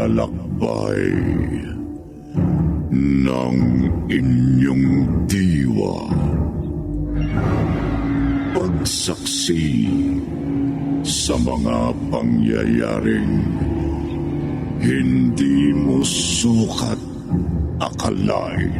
paglalakbay ng inyong diwa. Pagsaksi sa mga pangyayaring hindi mo sukat akalain.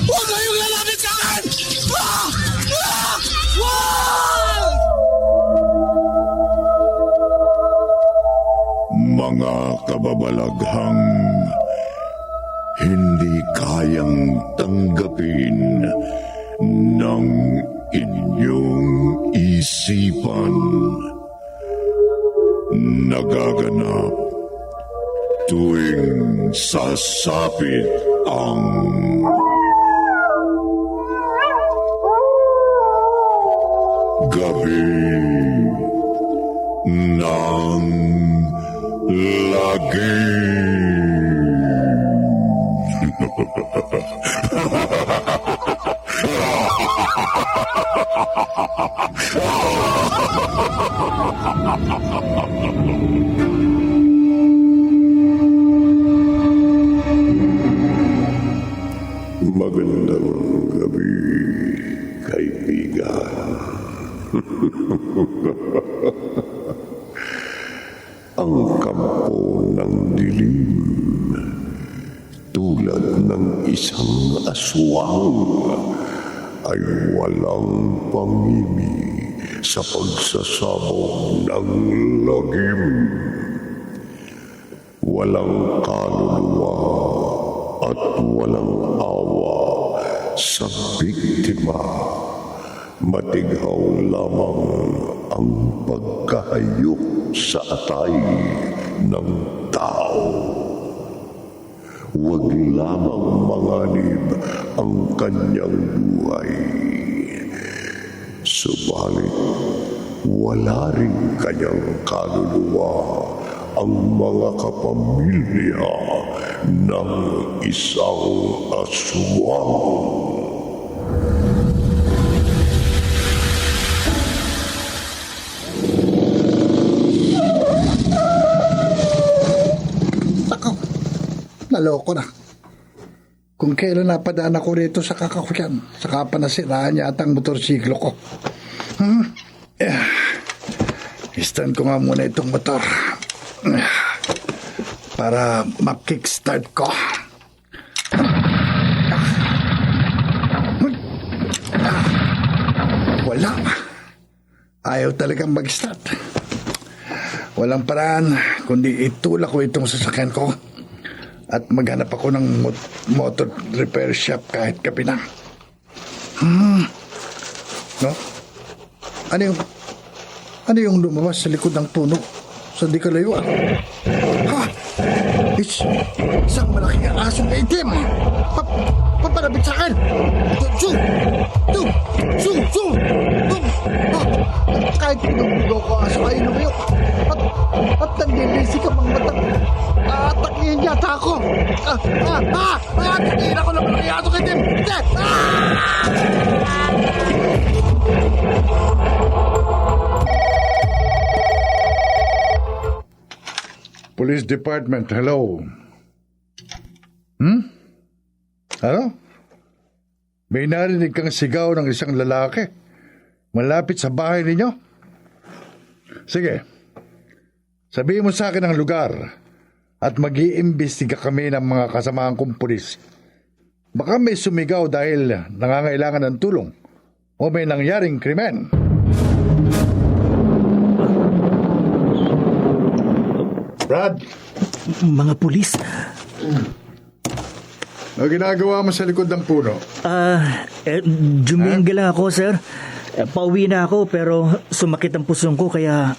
Huwag kayong lalapit sa akin! Mga kababalaghang hindi kayang tanggapin ng inyong isipan. Nagaganap tuwing sasapit ang gabi ng lagim. Magandang gabi, kaibigan. Ang kampo ng dilim, tulad ng isang aswang, ay walang pangimi sa pagsasabog ng lagim. Walang kaluluwa at walang awa sa biktima. Matighaw lamang ang pagkahayok sa atay ng tao. Huwag lamang manganib ang kanyang buhay. Subalit, wala rin kanyang kaluluwa ang mga kapamilya ng isang aswang. Naloko na. Kung kailan napadaan ako rito sa kakakyan, saka pa nasiraan yata ang motorsiklo ko. Stand ko nga muna itong motor para ma-kickstart ko. Wala. Ayaw talagang mag-start. Walang paraan kundi itulak ko itong sasakyan ko at maghanap ako ng motor repair shop kahit gabi na. No? Ano yung lumabas sa likod ng puno sa di kalayuan? Ha? Isang malaking asong itim. Papalapit sa akin. Kahit pinagbugaw ko aso ay lumayok. At nandilisi ka mang matang. Takihin yata ako. Takihin ako ng malaking asong itim. Police Department, hello. Ano? May narinig kang sigaw ng isang lalaki malapit sa bahay ninyo? Sige, sabihin mo sa akin ang lugar at mag-iimbestiga kami ng mga kasamahan kong pulis. Baka may sumigaw dahil nangangailangan ng tulong o may nangyaring krimen. Brad, Mga pulis? ano ginagawa mo sa likod ng puno? Jumingga lang ako, sir. Pauwi na ako pero sumakit ang pusong ko kaya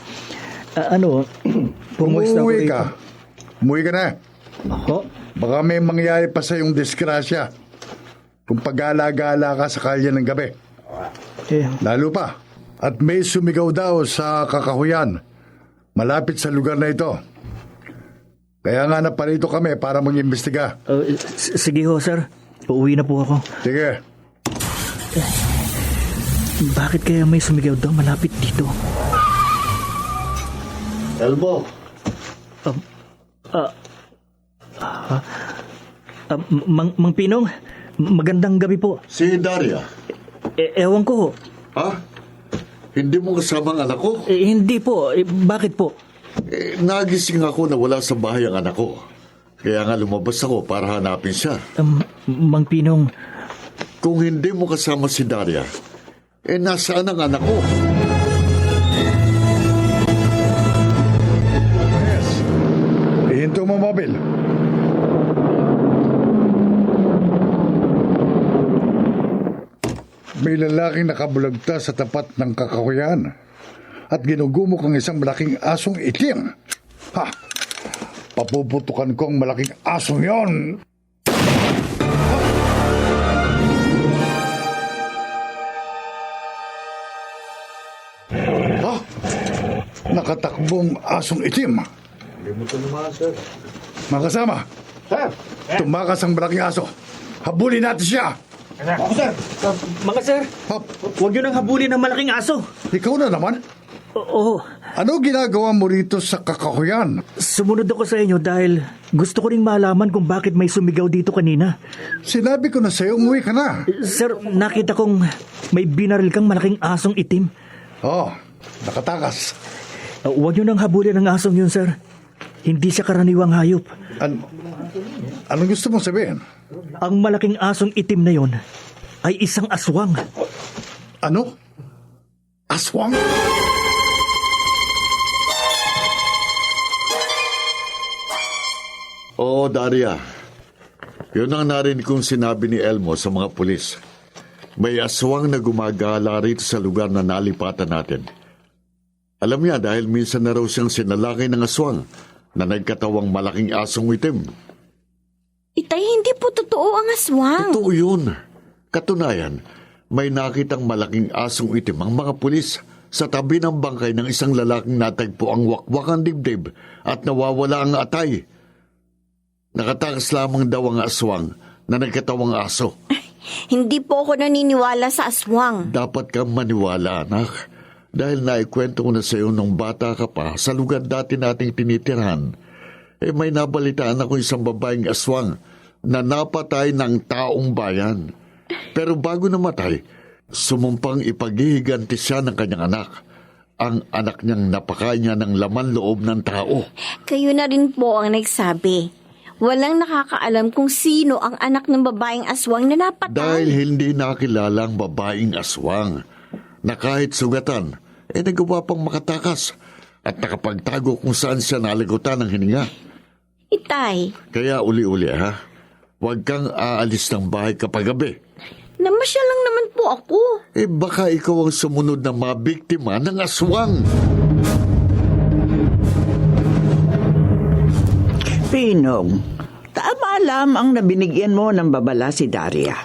pumuwesta ako Umuwi rito. ka. Umuwi ka na. Ako? Baka may mangyari pa sa iyong disgrasya kung pag-gala-gala ka sa kalye ng gabi. Lalo pa. At may sumigaw daw sa kakahuyan malapit sa lugar na ito. Kaya nga naparito kami para mag-imbestiga. Sige ho, sir. Uuwi na po ako. Sige. Bakit kaya may sumigaw daw malapit dito? Elmo, Mang Pinong, magandang gabi po. si Daria. Ewan ko ho. Ha? Hindi mo kasama ang anak ko? Hindi po. Bakit po? Nagising ako na wala sa bahay ang anak ko. Kaya nga lumabas ako para hanapin siya. Mang Pinong, Kung hindi mo kasama si Daria, nasaan ang anak ko? Yes. Ihinto mo mobil. May lalaking nakabulagta sa tapat ng kakahuyan at ginugumok ang isang malaking asong itim. Ha! Papuputukan ko ang malaking asong yon. Ha! Nakatakbong asong itim. Mga kasama, tumakas ang malaking aso. Habulin natin siya. mga sir, Hop, huwag yun ang habulin ng malaking aso. ikaw na naman. Oo, Ano ginagawa mo rito sa kakahuyan? sumunod ako sa inyo dahil gusto ko ring malaman kung bakit may sumigaw dito kanina. Sinabi ko na sa'yo, umuwi ka na. Sir, nakita kong may binaril kang malaking asong itim. Oh, nakatakas. Huwag yun ang habulin ng asong yun, sir. Hindi siya karaniwang hayop. Anong gusto mong sabihin? Ang malaking asong itim na yon ay isang aswang. Ano? Aswang? Oo, Daria. Yun ang narinig kong sinabi ni Elmo sa mga pulis. May aswang na gumagala rito sa lugar na nalipatan natin. Alam niya dahil minsan na raw siyang sinalakay ng aswang na nagkatawang malaking asong itim. Itay, hindi po totoo ang aswang. Totoo yun. Katunayan, may nakitang malaking asong itim ang mga pulis sa tabi ng bangkay ng isang lalaking natagpo ang wakwakang dibdib at nawawala ang atay. Nakatakas lamang daw ang aswang na nagkatawang aso. Hindi po ako naniniwala sa aswang. Dapat kang maniwala, anak. Dahil naikwento ko na sa iyo nung bata ka pa sa lugar dati nating tinitirhan. May nabalitaan ako isang babaeng aswang na napatay ng taong bayan. Pero bago namatay, sumumpang ipaghihiganti siya ng kanyang anak. Ang anak niyang napakain niya ng laman loob ng tao. Kayo na rin po ang nagsabi. Walang nakakaalam kung sino ang anak ng babaeng aswang na napatay. Dahil hindi nakilala ang babaeng aswang na kahit sugatan, nagawa pang makatakas at nakapagtago kung saan siya nalagutan ng hininga. Itay, Kaya uli-uli ha, huwag kang aalis ng bahay kapag gabi. namasyal lang naman po ako. Baka ikaw ang sumunod na mabiktima ng aswang. Pinong, tama lamang na binigyan mo ng babala si Daria.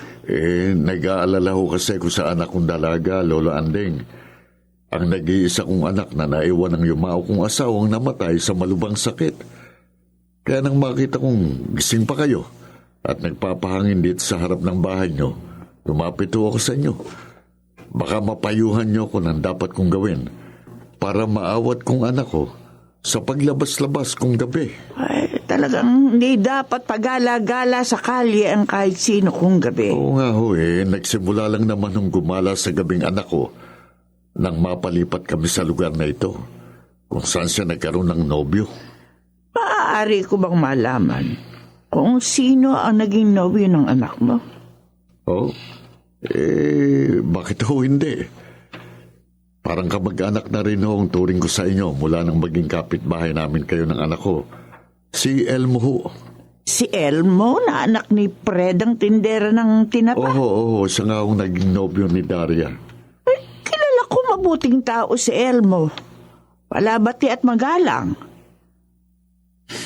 Nag-aalala ho kasi ko sa anak kong dalaga, Lolo Andeng. Ang nag-iisa kong anak na naiwan ng yumao kong asawang namatay sa malubang sakit. Kaya nang makita kong gising pa kayo at nagpapahangin dito sa harap ng bahay nyo, lumapit ho ako sa inyo. Baka mapayuhan nyo ko ng dapat kong gawin para maawat kong anak ko sa paglabas-labas kong gabi. Ay, talagang hindi dapat pagala-gala sa kalye ang kahit sino kung gabi. Oo nga ho nagsimula lang naman nung gumala sa gabing anak ko nang mapalipat kami sa lugar na ito kung saan siya nagkaroon ng nobyo. Maaari ko bang malaman kung sino ang naging nobyo ng anak mo? Oh? Bakit ho hindi? Parang kamag-anak na rin ho ang turing ko sa inyo mula nang maging kapitbahay namin kayo ng anak ko. Si Elmo ho. Si Elmo na anak ni Fred ang tindera ng tinapa. Oo, siya nga ang naging nobyo ni Daria. Kilala ko mabuting tao si Elmo. Palabati at magalang.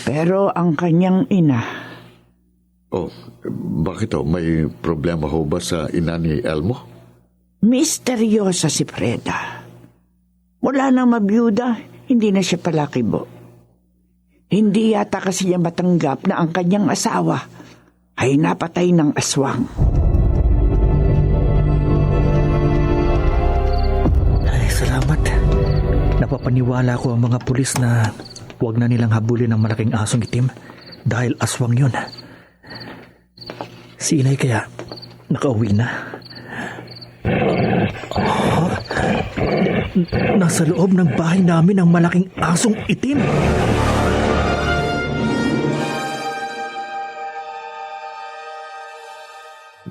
Pero ang kanyang ina, Oh, bakit ho? May problema ho ba sa ina ni Elmo? misteryosa si Freda. Mula nang mabiyuda, hindi na siya palakibo. Hindi yata kasi niya matanggap na ang kanyang asawa ay napatay ng aswang. Ay, salamat. Napapaniwala ko ang mga pulis na huwag na nilang habulin ng malaking asong itim dahil aswang yun. Si inay kaya nakauwi na. Nasa loob ng bahay namin ang malaking asong itim.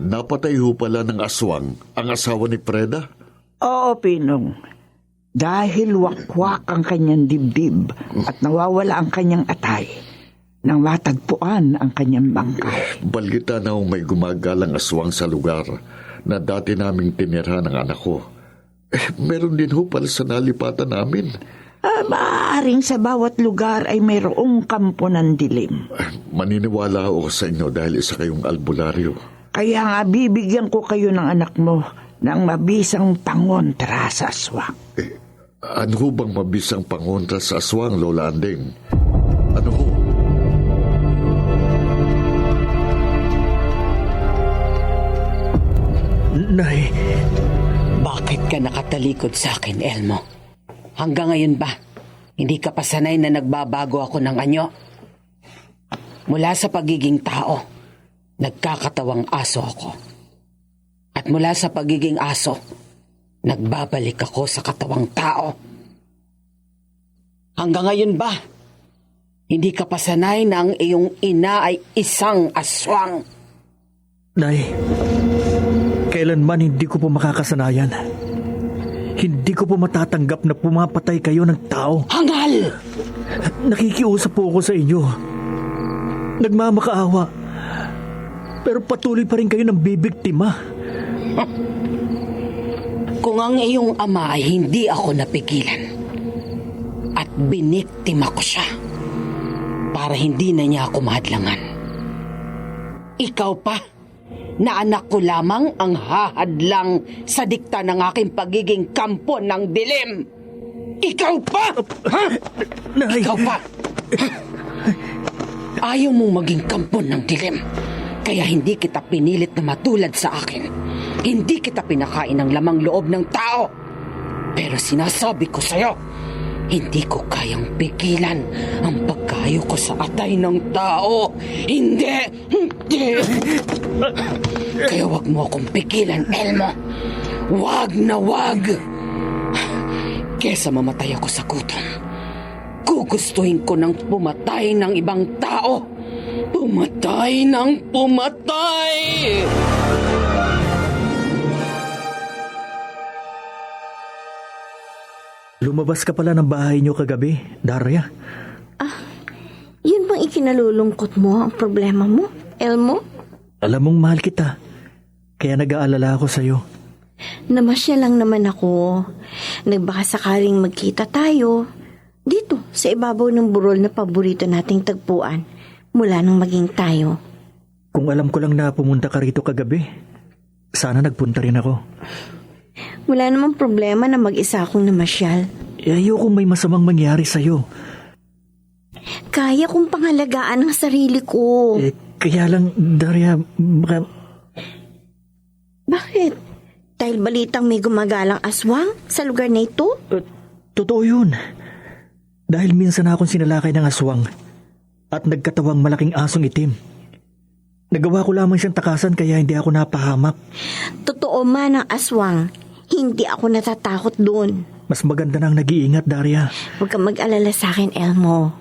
Napatay ho pala ng aswang ang asawa ni Freda? Oo, Pinong. Dahil wakwak ang kanyang dibdib at nawawala ang kanyang atay nang matagpuan ang kanyang bangkay. Balita na may gumagalang aswang sa lugar na dati naming tinirhan ng anak ko. Meron din ho pala sa nalipatan namin. Maaaring sa bawat lugar ay mayroong kampo ng dilim. Maniniwala ako sa inyo dahil isa kayong albularyo. Kaya nga bibigyan ko kayo ng anak mo ng mabisang pangontra sa aswang. Ano ho bang mabisang pangontra sa aswang, Lola Anding? Ano ho? Nay, Bakit ka nakatalikod sa akin, Elmo? Hanggang ngayon ba, hindi ka pa sanay na nagbabago ako ng anyo? Mula sa pagiging tao, nagkakatawang aso ako. At mula sa pagiging aso, nagbabalik ako sa katawang tao. Hanggang ngayon ba, hindi ka pa sanay na ang iyong ina ay isang aswang? Nay, kailanman hindi ko po makakasanayan. Hindi ko po matatanggap na pumapatay kayo ng tao. Hangal! Nakikiusap po ako sa inyo. Nagmamakaawa. Pero patuloy pa rin kayo ng bibiktima. Kung ang iyong ama ay hindi ako napigilan at biniktima ko siya para hindi na niya ako mahadlangan, ikaw pa, na anak ko lamang ang hahadlang sa dikta ng aking pagiging kampo ng dilim. Ikaw pa! Ha? Nay! Ikaw pa! Ha? Ayaw mong maging kampo ng dilim. Kaya hindi kita pinilit na matulad sa akin. Hindi kita pinakain ng lamang loob ng tao. Pero sinasabi ko sa'yo, hindi ko kayang pigilan ang pagkayo ko sa atay ng tao. Hindi! Hindi! Kaya wag mo akong pigilan, Elmo. Wag na wag! Kesa mamatay ako sa gutom, gugustuhin ko ng pumatay ng ibang tao. Pumatay ng pumatay! Lumabas ka pala ng bahay niyo kagabi, Daria. Yun bang ikinalulungkot mo ang problema mo, Elmo? Alam mong mahal kita. Kaya nag-aalala ako sa'yo. Namasya lang naman ako. Nagbaka sakaling magkita tayo. Dito, sa ibabaw ng burol na paborito nating tagpuan. Mula nang maging tayo. Kung alam ko lang na pumunta ka rito kagabi, sana nagpunta rin ako. Wala namang problema na mag-isa akong namasyal. Ayokong may masamang mangyari sa'yo. Kaya kong pangalagaan ang sarili ko. Kaya lang, Daria, Bakit? Dahil balitang may gumagalang aswang sa lugar na ito? Totoo yun. Dahil minsan akong sinalakay ng aswang at nagkatawang malaking asong itim. Nagawa ko lamang siyang takasan kaya hindi ako napahamak. Totoo man ang aswang, hindi ako natatakot doon. Mas maganda nang nag-iingat, Daria. Huwag kang mag-alala sa akin, Elmo.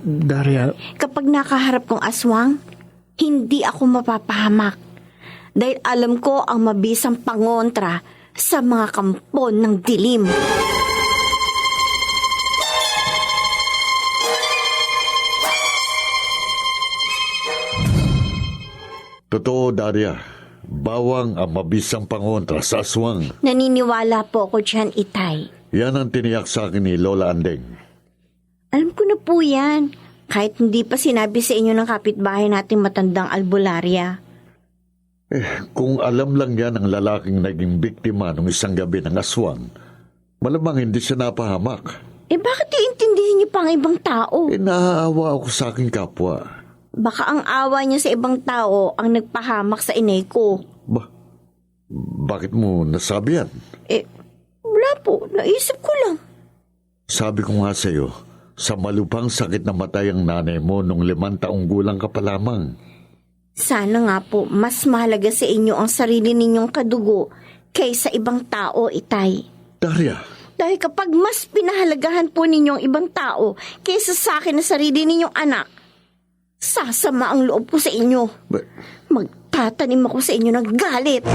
Daria, Kapag nakaharap kong aswang, hindi ako mapapahamak. Dahil alam ko ang mabisang pangontra sa mga kampon ng dilim. Totoo, Daria. Bawang ang mabisang pangontra sa aswang. Naniniwala po ako dyan, Itay. Yan ang tiniyak sa akin ni Lola Andeng. Alam ko na po yan. Kahit hindi pa sinabi sa inyo ng kapitbahay nating matandang albularya. Kung alam lang yan ang lalaking naging biktima nung isang gabi ng aswang, malamang hindi siya napahamak. Bakit iintindihin niyo pa ang ibang tao? Naaawa ako sa aking kapwa. Baka ang awa niya sa ibang tao ang nagpahamak sa inay ko. Bakit mo nasabi yan? Wala po. Naisip ko lang. Sabi ko nga sa'yo, sa malubhang sakit na matay ang nanay mo nung 5 taong gulang ka pa lamang. Sana nga po, mas mahalaga sa inyo ang sarili ninyong kadugo kaysa ibang tao, Itay. Daria. Dahil kapag mas pinahalagahan po ninyo ang ibang tao kaysa sa akin na sarili ninyong anak, sasama ang loob ko sa inyo. Magtatanim ako sa inyo ng galit.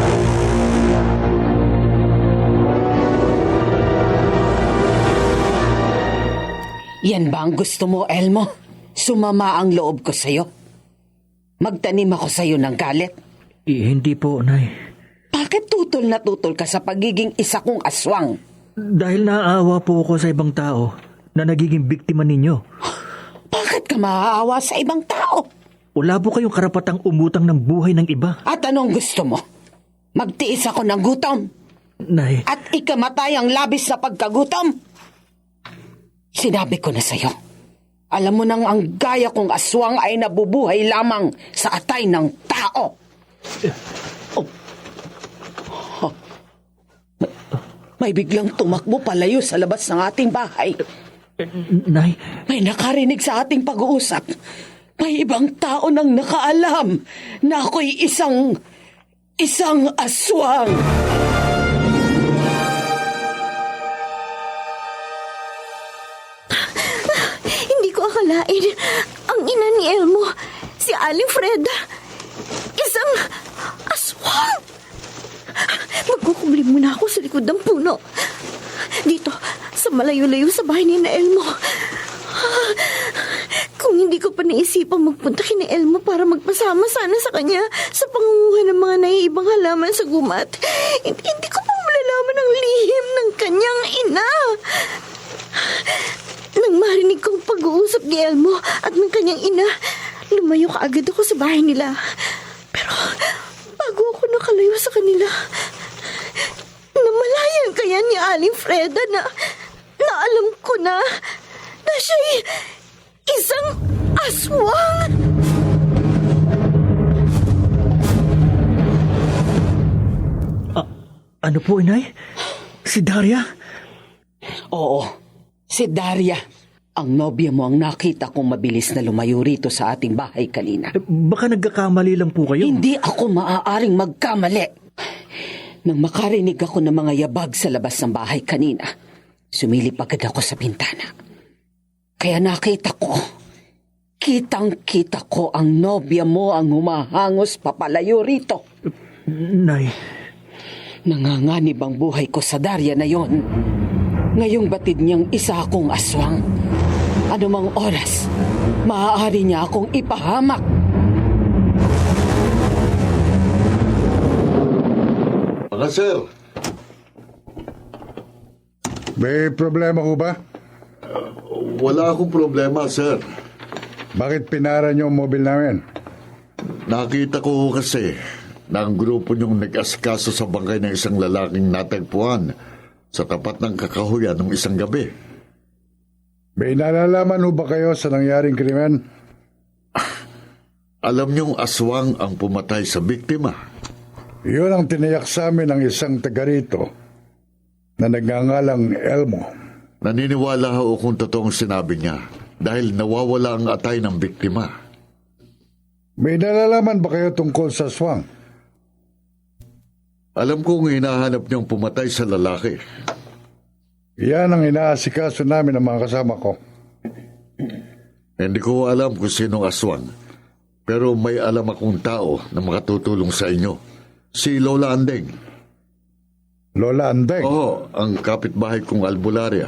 Yan ba ang gusto mo, Elmo? Sumama ang loob ko sa'yo? Magtanim ako sa'yo ng galit? Hindi po, Nay. Bakit tutol na tutol ka sa pagiging isa kong aswang? Dahil naaawa po ako sa ibang tao na nagiging biktima ninyo. Bakit ka maaawa sa ibang tao? Wala po kayong karapatang umutang ng buhay ng iba. At anong gusto mo? Magtiis ako ng gutom? Nay, At ikamatay ang labis na pagkagutom? Sinabi ko na sa'yo. Alam mo nang ang gaya kong aswang ay nabubuhay lamang sa atay ng tao. May biglang tumakbo palayo sa labas ng ating bahay. Nay, May nakarinig sa ating pag-uusap. May ibang tao nang nakaalam na ako'y isang aswang. Hindi ko akalain ang ina ni Elmo, si Aling Freda, isang aswang. Magkukubli muna ako sa likod ng puno. Dito, sa malayo-layo sa bahay ni na Elmo. Kung hindi ko pa naisipang magpunta kina Elmo para magpasama sana sa kanya sa pangunguha ng mga naiibang halaman sa gumat, hindi ko pa malalaman ang lihim ng kanyang ina. Nang marinig kong pag-uusap ni Elmo at ng kanyang ina, lumayo kaagad ako sa bahay nila. Pero bago ako nakalayo sa kanila, namalayan kaya ni Aling Freda na alam ko na siya'y isang aswang. ano po, Inay? Si Daria? Oo, si Daria. Ang nobya mo ang nakita kong mabilis na lumayo rito sa ating bahay kanina. Baka nagkakamali lang po kayo. Hindi ako maaaring magkamali. Nang makarinig ako ng mga yabag sa labas ng bahay kanina, sumilip agad ako sa bintana. Kaya nakita ko, kitang-kita ko ang nobya mo ang humahangos papalayo rito. Nay, Nanganganib ang buhay ko sa Daria na yon. Ngayong batid niyang isa akong aswang. Anumang oras, maaari niya akong ipahamak. Mga sir, May problema ho ba? wala akong problema, sir. Bakit pinara niyo ang mobile namin? Nakita ko kasi na ang grupo niyong nag-asikaso sa bangkay ng isang lalaking natagpuan sa tapat ng kakahuyan ng isang gabi. May nalalaman ho ba kayo sa nangyaring krimen? Alam niyong aswang ang pumatay sa biktima. Iyon ang tiniyak sa amin ng isang taga rito na nagngangalang Elmo. Naniniwala ho kung totoong sinabi niya dahil nawawala ang atay ng biktima. May nalalaman ba kayo tungkol sa aswang? Alam kong hinahanap niyong pumatay sa lalaki. Yan ang inaasikaso namin ng mga kasama ko. Hindi ko alam kung sinong aswang, pero may alam akong tao na makatutulong sa inyo. Si Lola Andeng. Lola Andeng, Oo, ang kapitbahay kong albularya.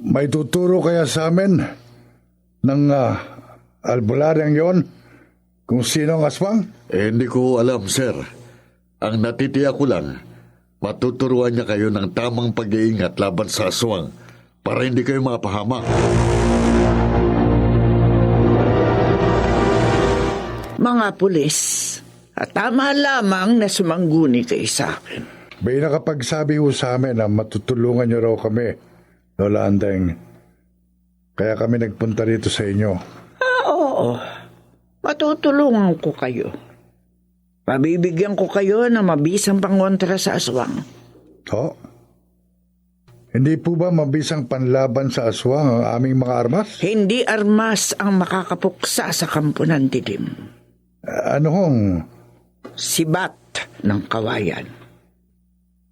may tuturo kaya sa amin ng albularyang yon kung sino ang aswang? Hindi ko alam, sir. Ang natitiyak ko lang, matuturuan niya kayo ng tamang pag-iingat laban sa aswang para hindi kayo mapahamak. Mga pulis, at tama lamang na sumangguni kayo sa akin. May nakapagsabi ho sa amin na matutulungan niyo raw kami, Lola Andeng. Kaya kami nagpunta rito sa inyo. Oo. Matutulungan ko kayo. Pabibigyan ko kayo ng mabisang pangontra sa aswang. Ho? Hindi po ba mabisang panlaban sa aswang ang aming mga armas? Hindi armas ang makakapuksa sa kampo ng dilim. Ano hong Sibat ng kawayan.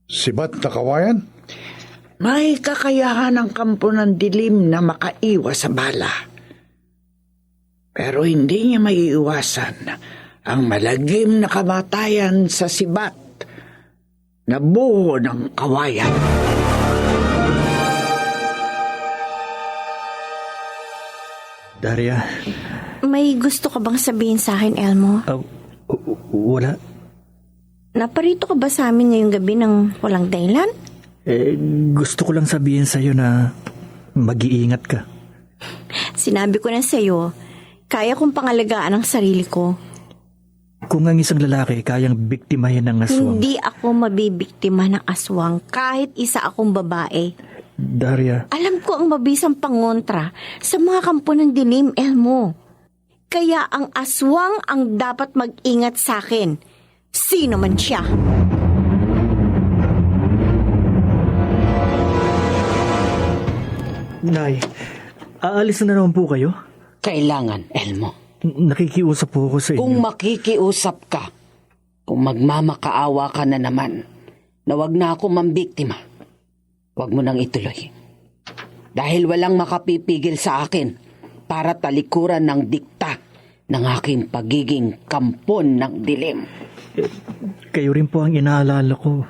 sibat na kawayan? May kakayahan ng kampo ng dilim na makaiwas sa bala. Pero hindi niya maiiwasan ang malagim na kamatayan sa sibat na buho ng kawayan. Daria, May gusto ka bang sabihin sa akin, Elmo? wala. Naparito ka ba sa amin ngayong gabi ng walang dahilan? Gusto ko lang sabihin sa'yo na mag-iingat ka. Sinabi ko na sa'yo, kaya kong pangalagaan ang sarili ko. Kung ang isang lalaki kayang biktimahin ng aswang... Hindi ako mabibiktima ng aswang kahit isa akong babae. Daria, Alam ko ang mabisang pangontra sa mga kampo ng dilim, Elmo. Kaya ang aswang ang dapat mag-ingat sa akin. Sino man siya. Nay, aalis na naman po kayo? Kailangan, Elmo. Nakikiusap po ako sa inyo. Kung makikiusap ka, kung magmamakaawa ka na naman, na wag na ako mambiktima, wag mo nang ituloy. Dahil walang makapipigil sa akin para talikuran ng dikta ng aking pagiging kampon ng dilim. Kayo rin po ang inaalala ko.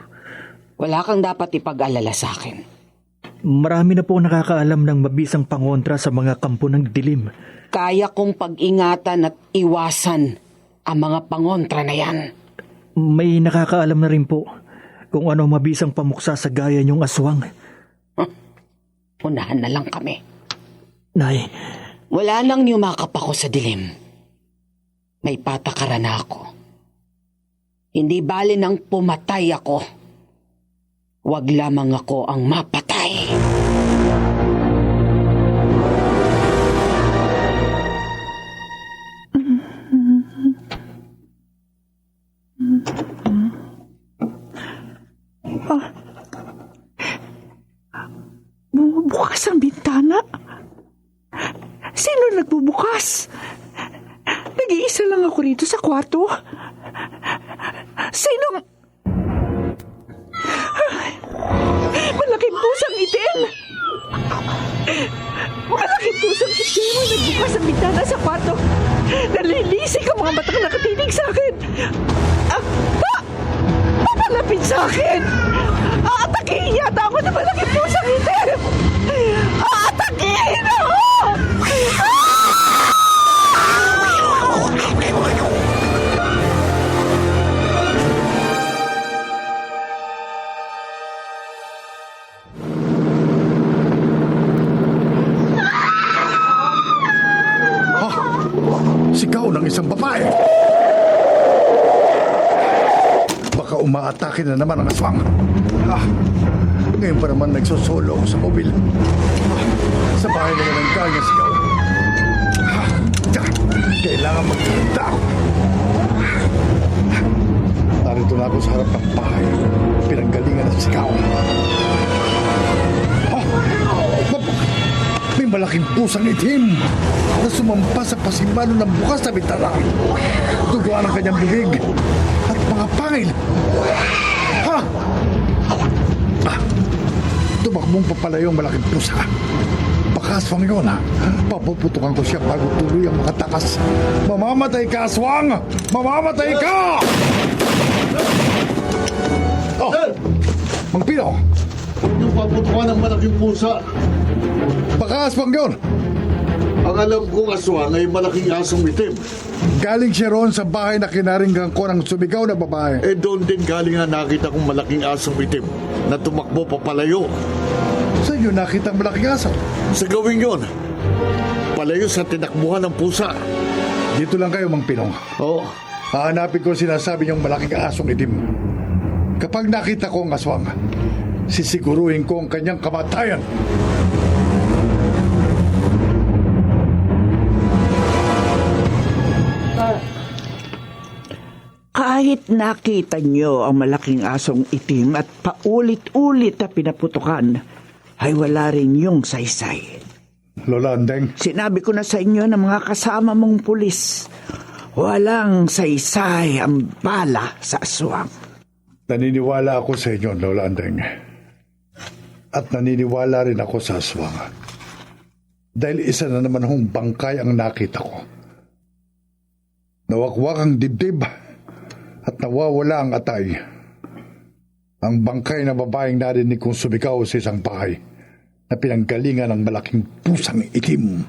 Wala kang dapat ipag-alala sa akin. Marami na po nakakaalam ng mabisang pangontra sa mga kampo ng dilim. Kaya kong pag-ingatan at iwasan ang mga pangontra na yan. May nakakaalam na rin po kung ano mabisang pamuksa sa gaya niyong aswang. Unahan na lang kami. Nay, Wala nang yumakap ako sa dilim. May patakaran na ako. Hindi bali nang pumatay ako. Wag lamang ako ang mapatay. Bumubukas ang bintana. Sino nagbubukas? Nag-iisa lang ako rito sa kwarto. Sinong... Malaking pusang itim! Malaking pusang itim ang nagbukas ang bintana sa kwarto. Nalilisik ang mga matang nakatinig sa akin. Papalapit sa akin! Aatakihin yata ako ng malaking pusang itim! Aatakihin ako! Sigaw ng isang babae. Baka umaatake na naman ang aswang. Ngayon pa naman nagsusolo sa mobil. Sa bahay naman ang kanya sigaw. Kailangan magtanda ako. Narito na ako sa harap ng bahay. Pinanggalingan ng sigaw. May malaking pusang itim na sumampa sa pasimano ng bukas na bintana. Duguan ang kanyang bibig at mga pangil. Tumakbong papalayo ang malaking pusa. Baka aswang yun, ha? Papuputukan ko siya bago tuloy ang makatakas. Mamamatay ka, aswang! Mamamatay ka! Oh! Mang Pino! Huwag niyong paputukan ng malaking pusa. Baka aswang yun! Ang alam kong aswang ay malaking asong itim. Galing siya roon sa bahay na kinaringgan ko ng sumigaw na babae. Eh doon din galing nga nakita kong malaking asong itim na tumakbo papalayo. Sa inyo nakita ang malaking aso. Sa gawing yon, palayo sa tinakbuhan ng pusa. Dito lang kayo, Mang Pino. Oo. Hahanapin ko sinasabi niyong malaking asong itim. Kapag nakita ko ang aswang, sisiguruhin ko ang kanyang kamatayan. Kahit nakita niyo ang malaking asong itim at paulit-ulit na pinaputukan, ay wala rin yung saysay. Lola Andeng, Sinabi ko na sa inyo ng mga kasama mong pulis, walang saysay ang bala sa aswang. naniniwala ako sa inyo, Lola Andeng. At naniniwala rin ako sa aswang. Dahil isa na naman hong bangkay ang nakita ko. Nawakwak ang dibdib at nawawala ang atay. Ang bangkay na babaeng narinig kong sumigaw sa isang bahay na pinanggalingan ng malaking pusang itim.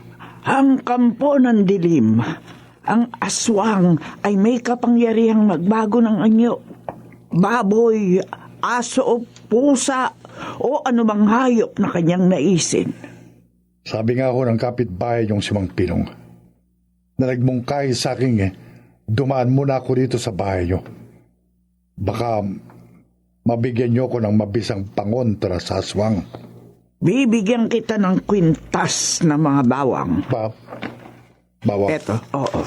Ang kampo ng dilim, ang aswang ay may kapangyarihang magbago ng anyo. Baboy, aso o pusa o anumang hayop na kanyang naisin. Sabi nga ako ng kapitbahay yung si Mang Pinong na nagmungkahi sa akin dumaan muna ako dito sa bahay nyo. Baka mabigyan nyo ko ng mabisang pangontra sa aswang. Bibigyan kita ng kwintas na mga bawang. Bawa. Eto, oo.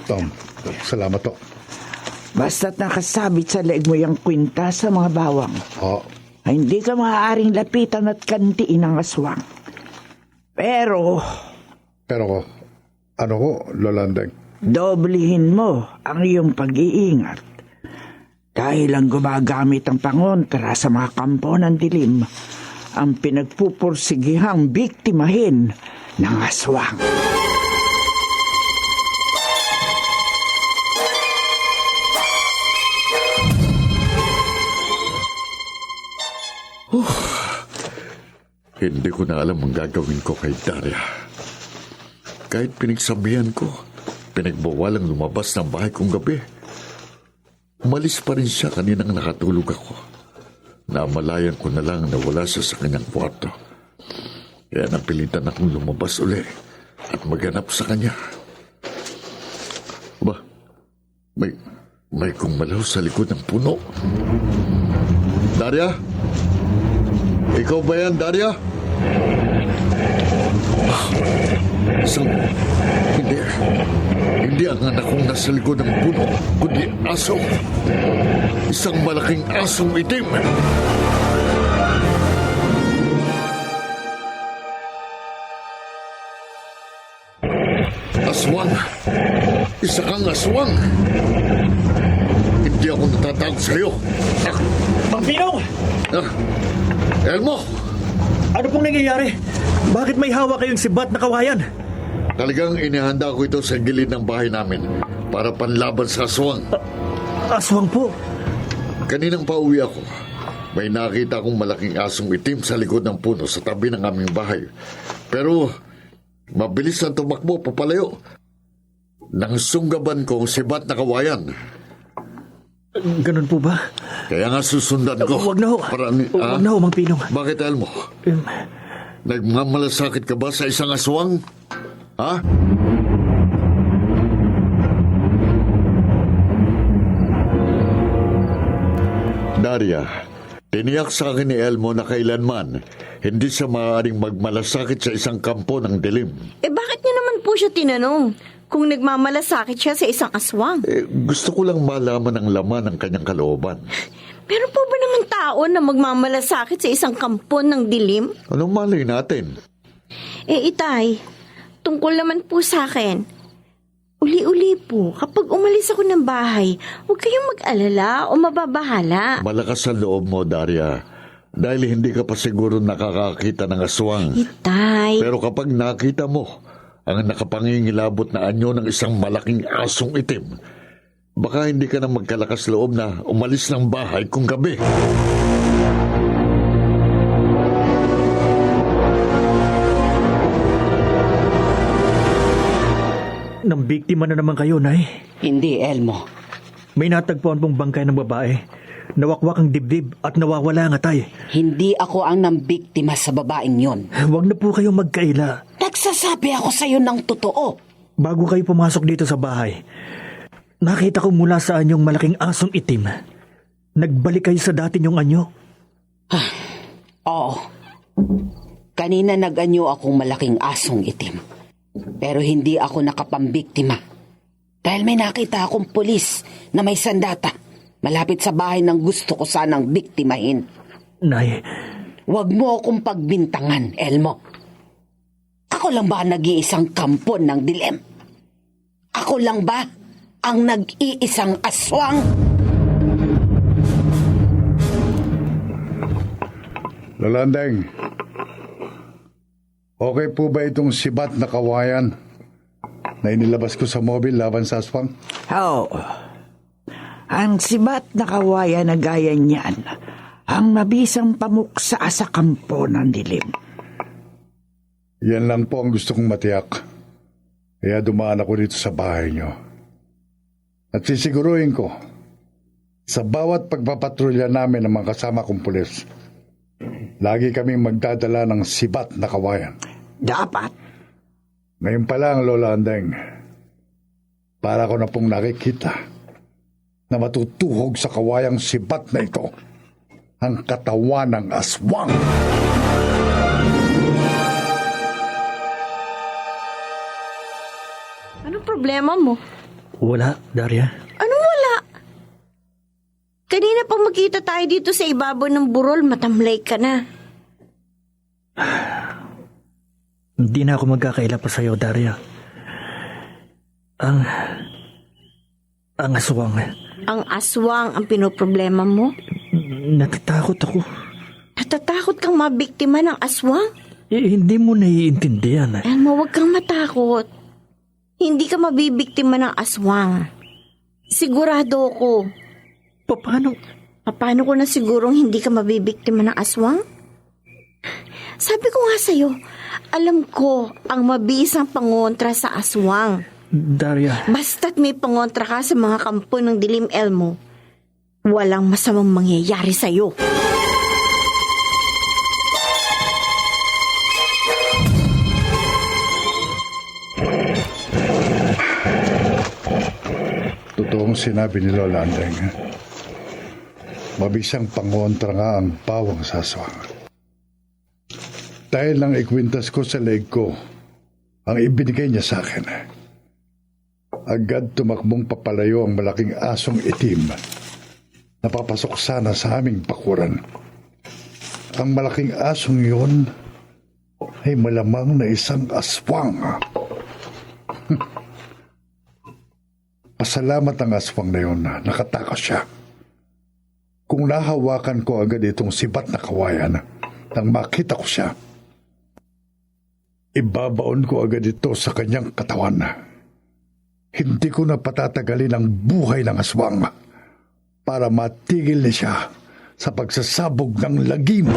Tom, salamat to. Basta't nakasabit sa leeg mo yung kwintas sa mga bawang, Oo. ay hindi ka maaaring lapitan at kantiin ng aswang. Pero, Ano ko, Lolandeng? doblehin mo ang iyong pag-iingat. Dahil ang gumagamit ang pangontra sa mga kampo ng dilim, ang pinagpupursigihang biktimahin ng aswang. Hindi ko na alam ang gagawin ko kay Daria. Kahit pinagsabihan ko, pinagbawalang lumabas ng bahay kong gabi. Umalis pa rin siya kaninang nakatulog ako. Namalayan ko na lang na wala siya sa kanyang kwarto. Kaya napilitan akong lumabas uli at maghanap sa kanya. Ba, may kumalaw sa likod ng puno. Daria? Ikaw ba yan, Daria? Hindi ang anak kong nasa likod ng puno, kundi aso. Isang malaking asong itim. Aswang. Isa kang aswang. Hindi ako natatakot sa iyo. Mang Pinong! Elmo! Ano pong nangyayari? Bakit may hawak kayong sibat na kawayan? Talagang inihanda ko ito sa gilid ng bahay namin para panlaban sa aswang. Aswang po. Kaninang pauwi ako, may nakita akong malaking asong itim sa likod ng puno sa tabi ng aming bahay. Pero mabilis na tumakbo papalayo. Nang sunggaban ko ang sibat na kawayan. Ganun po ba? Kaya nga susundan ko. Wag na ho. Wag na ho, Mang Pinong. Bakit, Elmo? Nagmamalasakit ka ba sa isang aswang? Ha? Daria, tiniyak sa akin ni Elmo na kailanman hindi siya maaaring magmalasakit sa isang kampo ng dilim. Bakit niyo naman po siya tinanong kung nagmamalasakit siya sa isang aswang? Gusto ko lang malaman ang laman ng kanyang kalooban. Meron po ba naman tao na magmamalasakit sa isang kampo ng dilim? Anong malay natin? Itay, tungkol naman po sa akin. Uli-uli po, kapag umalis ako ng bahay, huwag kayong mag-alala o mababahala. Malakas ang loob mo, Daria. Dahil hindi ka pa siguro nakakakita ng aswang. Itay. Pero kapag nakita mo ang nakapangingilabot na anyo ng isang malaking asong itim, Baka hindi ka na magkalakas loob na umalis ng bahay kung gabi. Nang biktima na naman kayo, Nay. Hindi, Elmo. May natagpuan pong bangkay ng babae. Nawakwak ang dibdib at nawawala ang atay. Hindi ako ang nambiktima sa babaeng yon. Huwag na po kayong magkaila. Nagsasabi ako sa'yo ng totoo. Bago kayo pumasok dito sa bahay, nakita ko mula sa anyong malaking asong itim. Nagbalik kayo sa dati niyong anyo. Oo. Kanina nag-anyo akong malaking asong itim. Pero hindi ako nakapambiktima. Dahil may nakita akong pulis na may sandata malapit sa bahay ng gusto ko sanang biktimahin. Nay, Huwag mo akong pagbintangan, Elmo. Ako lang ba ang nag-iisang kampon ng dilim? Ako lang ba ang nag-iisang aswang? Lalandeng, okay po ba itong sibat na kawayan na inilabas ko sa mobil laban sa aswang? Oo. Ang sibat na kawayan na gaya niyan, ang mabisang pamuksa sa kampo ng dilim. Yan lang po ang gusto kong matiyak. Kaya dumaan ako dito sa bahay niyo. At sisiguruhin ko, sa bawat pagpapatrolya namin ng mga kasama kong pulis, lagi kaming magdadala ng sibat na kawayan. Dapat. Ngayon pa lang, Lola Andeng, para ko na pong nakikita na matutuhog sa kawayang sibat na ito ang katawan ng aswang. Anong problema mo? wala, Daria. Anong wala? Kanina pa magkita tayo dito sa ibabaw ng burol, matamlay ka na. Hindi na ako magkakaila pa sa'yo, Daria. Ang aswang. Ang aswang ang pinoproblema mo? Natatakot ako. Natatakot kang mabiktima ng aswang? Hindi mo naiintindihan. Elmo, huwag kang matakot. Hindi ka mabibiktima ng aswang. Sigurado ako. Paano? Paano ko na sigurong hindi ka mabibiktima ng aswang? Sabi ko nga sa'yo, alam ko ang mabisang pangontra sa aswang. Daria, Basta't may pangontra ka sa mga kampo ng dilim, Elmo, walang masamang mangyayari sa'yo. Totoong sinabi ni Lola Andeng. Mabisang pangontra nga ang bawang sa aswang. Dahil nang ikwintas ko sa leg ko ang ibinigay niya sa akin, agad tumakbong papalayo ang malaking asong itim na papasok sana sa aming bakuran. Ang malaking asong yun ay malamang na isang aswang. Pasalamat ang aswang na yun na nakatakas siya. Kung nahawakan ko agad itong sibat na kawayan nang makita ko siya, ibabaon ko agad ito sa kanyang katawan. Hindi ko na patatagalin ang buhay ng aswang para matigil niya siya sa pagsasabog ng lagim.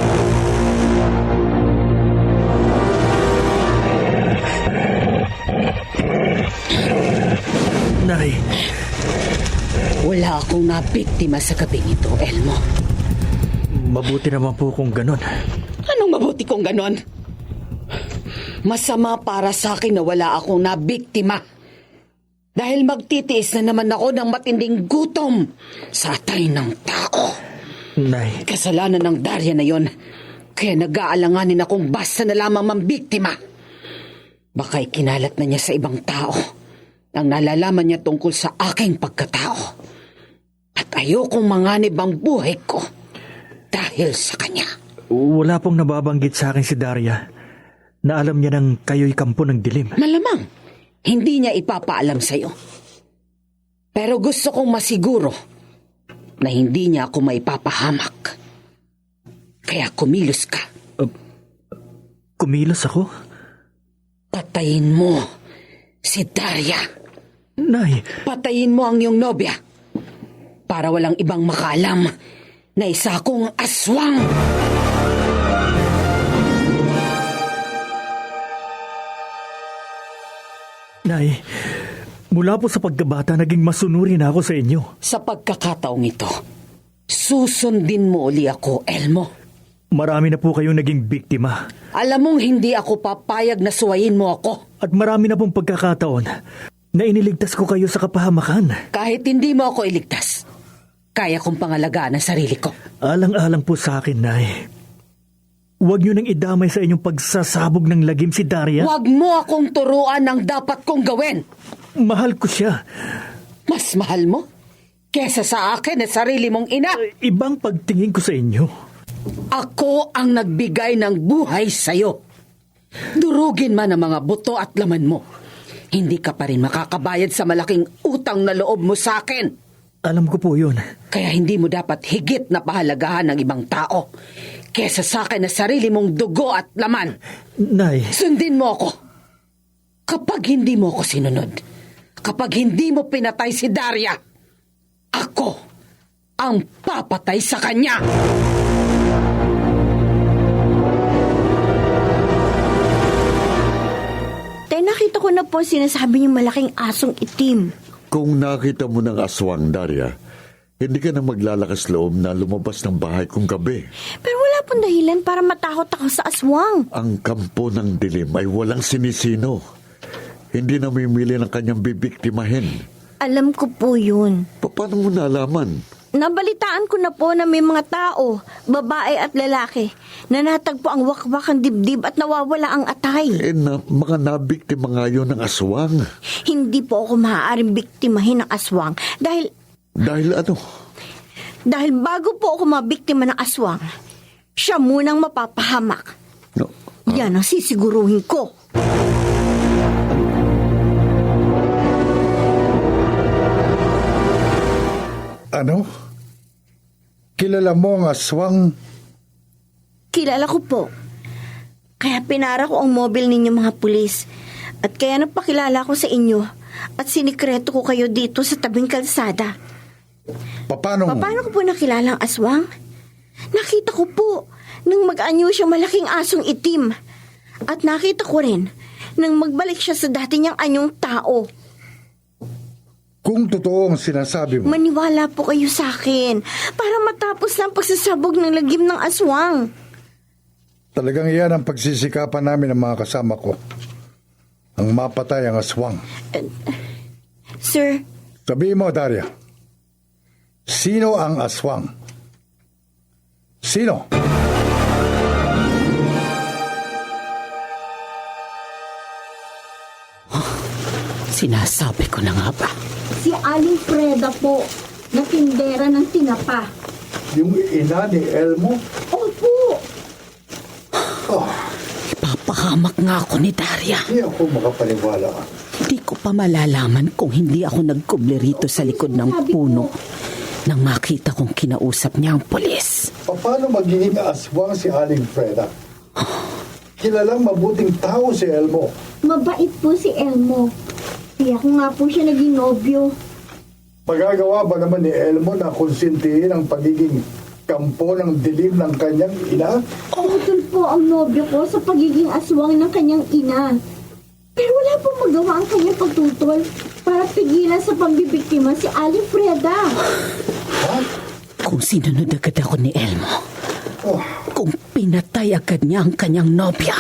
Nay, Wala akong nabiktima sa gabing ito, Elmo. mabuti naman po kung ganon. Anong mabuti kong ganon? Masama para sa akin na wala akong nabiktima. Dahil magtitiis na naman ako ng matinding gutom sa atay ng tao. Nay, Kasalanan ng Daria na yon, kaya nag-aalanganin akong basta na lamang mambiktima. Baka ikinalat na niya sa ibang tao ang nalalaman niya tungkol sa aking pagkatao. At ayokong manganib ang buhay ko dahil sa kanya. wala pong nababanggit sa akin si Daria na alam niya ng kayo'y kampo ng dilim. Malamang, hindi niya ipapaalam sa'yo. Pero gusto kong masiguro na hindi niya ako maipapahamak. Kaya kumilos ka. Kumilos ako? Patayin mo si Daria. Nay, Patayin mo ang iyong nobya. para walang ibang makaalam na isa akong aswang. Nay, mula po sa pagkabata, naging masunuri na ako sa inyo. Sa pagkakataong ito, susundin mo uli ako, Elmo. Marami na po kayong naging biktima. Alam mong hindi ako papayag na suwayin mo ako. At marami na pong pagkakataon na iniligtas ko kayo sa kapahamakan. Kahit hindi mo ako iligtas, kaya kong pangalagaan ang sarili ko. Alang-alang po sa akin, Nay. Huwag niyo nang idamay sa inyong pagsasabog ng lagim si Daria. Huwag mo akong turuan ng dapat kong gawin. Mahal ko siya. Mas mahal mo kesa sa akin at sarili mong ina. Ibang pagtingin ko sa inyo. Ako ang nagbigay ng buhay sa'yo. Durugin man ang mga buto at laman mo, hindi ka pa rin makakabayad sa malaking utang na loob mo sa akin. Alam ko po yun. Kaya hindi mo dapat higit na pahalagahan ng ibang tao kesa sa akin na sarili mong dugo at laman. Nay, Sundin mo ako. Kapag hindi mo ako sinunod, kapag hindi mo pinatay si Daria, ako ang papatay sa kanya. Tay, nakita ko na po sinasabi niyong malaking asong itim. Kung nakita mo ng aswang, Daria, hindi ka na maglalakas loob na lumabas ng bahay kung gabi. Pero wala pong dahilan para matakot ako sa aswang. Ang kampo ng dilim ay walang sinisino. Hindi namimili ng kanyang bibiktimahin. Alam ko po yun. Paano mo nalaman? Nabalitaan ko na po na may mga tao, babae at lalaki, na natagpo ang wakwak ang dibdib at nawawala ang atay. Mga nabiktima nga yun ng aswang. Hindi po ako maaaring biktimahin ng aswang dahil Dahil ano? Dahil bago po ako mabiktima ng aswang, siya munang mapapahamak. No. Yan ang sisiguruhin ko. Ano? Kilala mo ang aswang? Kilala ko po. Kaya pinara ko ang mobile ninyo mga pulis. At kaya napakilala ko sa inyo at sinikreto ko kayo dito sa tabing kalsada. Paano Paano ko po nakilala ang aswang? Nakita ko po nang mag-anyo siyang malaking asong itim. At nakita ko rin nang magbalik siya sa dati niyang anyong tao. Kung totoo ang sinasabi mo, Maniwala po kayo sa akin para matapos na ang pagsasabog ng lagim ng aswang. talagang iyan ang pagsisikapan namin ng mga kasama ko. Ang mapatay ang aswang. Sir, Sabihin mo, Daria, sino ang aswang? Sino? Sinasabi ko na nga ba? si Aling Freda po, na tindera ng tinapa. Yung ina ni Elmo? Opo, Papahamak nga ako ni Daria. Hindi ako makapaniwala. Hindi ko pa malalaman kung hindi ako nagkuble rito sa likod ng puno nang makita kong kinausap niya ang pulis. Paano magiging aswang si Aling Freda? Kilalang mabuting tao si Elmo. mabait po si Elmo. Kaya ko nga po siya naging nobyo. Magagawa ba naman ni Elmo na konsintihin ang pagiging kampo ng dilim ng kanyang ina? Putol po ang nobyo ko sa pagiging aswang ng kanyang ina. Pero wala pong magawa ang kanyang pagtutol para pigilan sa pambibiktima si Aling Freda. Kung sinunod agad ako ni Elmo, kung pinatay agad niya ang kanyang nobya,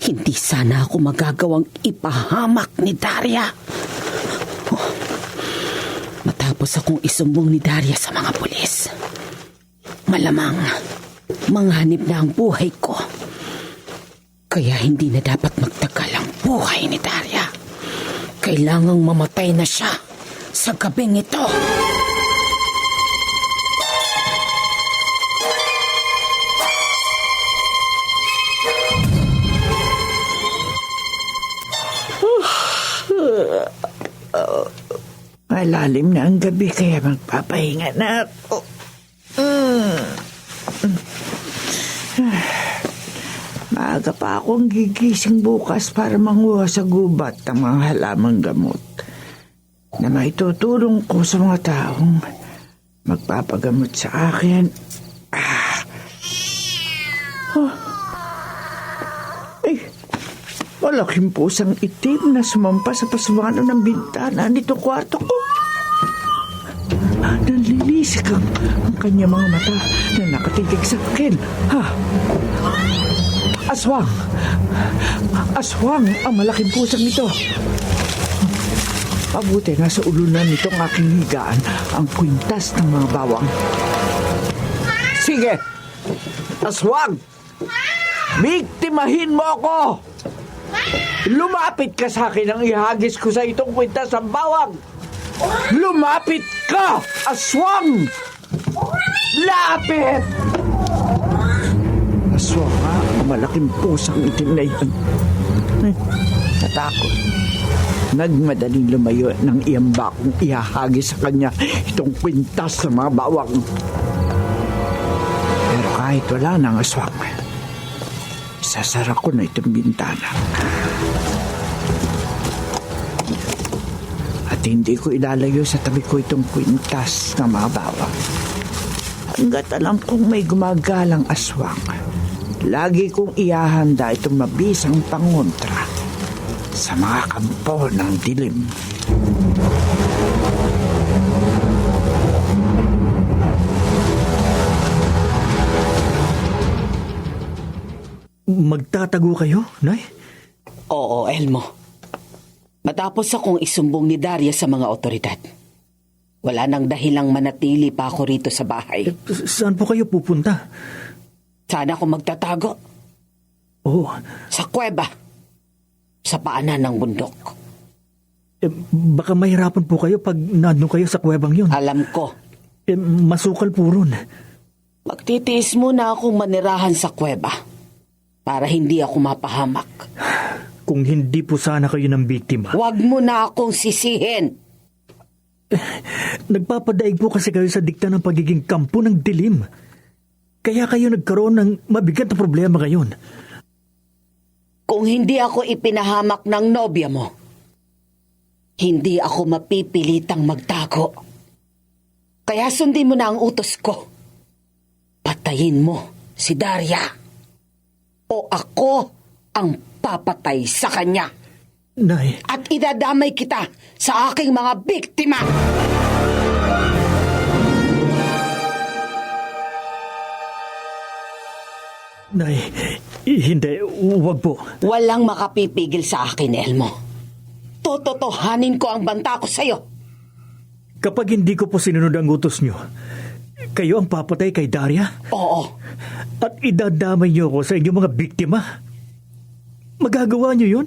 hindi sana ako magagawang ipahamak ni Daria. Matapos akong isumbong ni Daria sa mga pulis, malamang manghanip na ang buhay ko. Kaya hindi na dapat magtagal ang buhay ni Daria. Kailangang mamatay na siya sa gabing ito. Malalim na ang gabi kaya magpapahinga na ako. Maaga pa akong gigising bukas para manguha sa gubat ng mga halamang gamot na maitutulong ko sa mga taong magpapagamot sa akin. Ay, malaking pusang itim na sumampa sa pasumano ng bintana nito kwarto ko. Nalilisik ang kanya mga mata na nakatitig sa akin. Aswang! Aswang ang malaking pusang ito. Mabuti nga sa ulunan nitong aking higaan ang kwintas ng mga bawang. Sige! Aswang! Biktimahin mo ako! Lumapit ka sa akin ang ihagis ko sa itong kwintas ng bawang! Lumapit ka! Aswang! Lapit! Aswang ha, ang malaking pusang itim na yan. Natakot. Nagmadaling lumayo ng iyamba kong ihahagis sa kanya itong kwintas ng mga bawang. Pero kahit wala nang aswang, isasara ko na itong bintana. At hindi ko ilalayo sa tabi ko itong kwintas ng mga bawang. Hanggat alam kong may gumagalang aswang, lagi kong ihahanda itong mabisang pangontra sa mga kampo ng dilim. Magtatago kayo, Nay? Oo, Elmo. Matapos akong isumbong ni Daria sa mga otoridad, wala nang dahilang manatili pa ako rito sa bahay. Saan po kayo pupunta? Sana ako magtatago. Oh, Sa kuweba. Sa paanan ng bundok. baka mahirapan po kayo pag nandun kayo sa kuwebang yun. Alam ko. Masukal po ron. Magtitiis muna akong manirahan sa kuweba para hindi ako mapahamak. Kung hindi po sana kayo ng biktima. Huwag mo na akong sisihin. Nagpapadaig po kasi kayo sa dikta ng pagiging kampo ng dilim. Kaya kayo nagkaroon ng mabigat na problema ngayon. Kung hindi ako ipinahamak ng nobya mo, hindi ako mapipilitang magtago. Kaya sundin mo na ang utos ko. Patayin mo si Daria. O ako ang papatay sa kanya. Nay, At idadamay kita sa aking mga biktima. Nay, hindi, huwag po. Walang makapipigil sa akin, Elmo. Tototohanin ko ang banta ko sa'yo. Kapag hindi ko po sinunod ang utos nyo, kayo ang papatay kay Daria? Oo. At idadamay niyo ako sa inyong mga biktima? Magagawa niyo yun?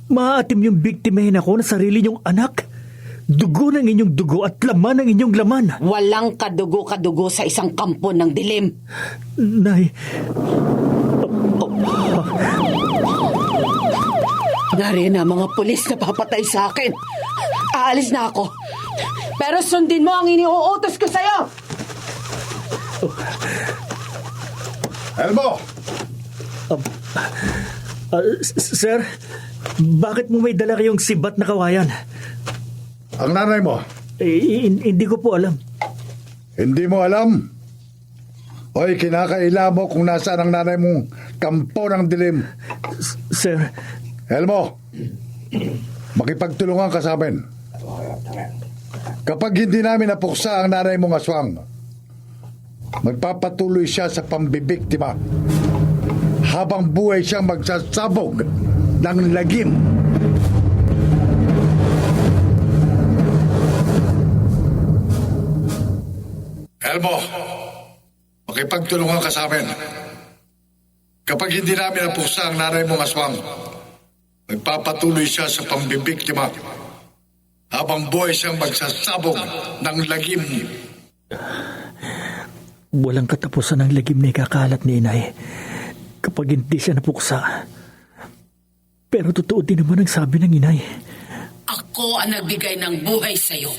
Maaatim yung biktimahin ako na sarili niyong anak? Dugo ng inyong dugo at laman ng inyong laman. Walang kadugo-kadugo sa isang kampo ng dilim. Nay, Nariyan na mga pulis na papatay sa akin. Aalis na ako. Pero sundin mo ang iniuutos ko sa'yo. Elmo! Sir, bakit mo may dala kayong sibat na kawayan? Ang nanay mo, Hindi ko po alam. hindi mo alam? Hoy, kinakaila mo kung nasaan ang nanay mong kampo ng dilim. Sir, Elmo, makipagtulungan ka sa amin. Kapag hindi namin napuksa ang nanay mong aswang, magpapatuloy siya sa pambibiktima habang buhay siyang magsasabog ng lagim. Elmo, makipagtulungan ka sa amin. Kapag hindi namin napuksa ang nanay mong aswang, magpapatuloy siya sa pambibiktima habang buhay siyang magsasabog ng lagim. walang katapusan ng lagim na ikakalat ni Inay kapag hindi siya napuksa. Pero totoo din naman ang sabi ng Inay. Ako ang nagbigay ng buhay sa'yo.